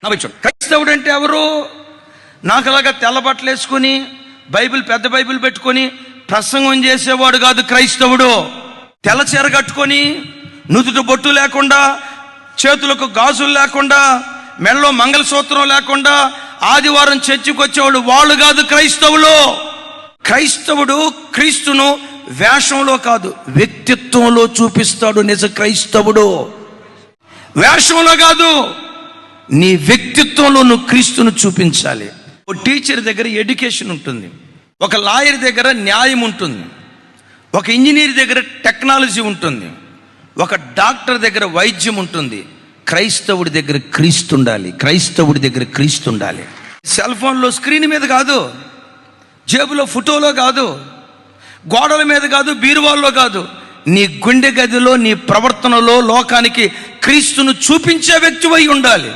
క్రైస్తవుడు అంటే ఎవరు? నాకులాగా తెల్ల బట్టలు వేసుకొని పెద్ద బైబిల్ పెట్టుకొని ప్రసంగం చేసేవాడు కాదు క్రైస్తవుడు. తెల్ల చీర కట్టుకొని నుదుట బొట్టు లేకుండా, చేతులకు గాజులు లేకుండా, మెడలో మంగళసూత్రం లేకుండా ఆదివారం చర్చికి వచ్చేవాడు వాళ్ళు కాదు క్రైస్తవులు. క్రైస్తవుడు క్రీస్తును వేషంలో కాదు, వ్యక్తిత్వంలో చూపిస్తాడు. నిజ క్రైస్తవుడు వేషంలో కాదు, నీ వ్యక్తిత్వంలో నువ్వు క్రీస్తును చూపించాలి. ఒక టీచర్ దగ్గర ఎడ్యుకేషన్ ఉంటుంది, ఒక లాయర్ దగ్గర న్యాయం ఉంటుంది, ఒక ఇంజనీర్ దగ్గర టెక్నాలజీ ఉంటుంది, ఒక డాక్టర్ దగ్గర వైద్యం ఉంటుంది. క్రైస్తవుడి దగ్గర క్రీస్తు ఉండాలి. క్రైస్తవుడి దగ్గర క్రీస్తు ఉండాలి. సెల్ ఫోన్లో స్క్రీన్ మీద కాదు, జేబులో ఫోటోలో కాదు, గోడల మీద కాదు, బీరువాల్లో కాదు, నీ గుండె గదిలో, నీ ప్రవర్తనలో లోకానికి క్రీస్తును చూపించే వ్యక్తివై ఉండాలి.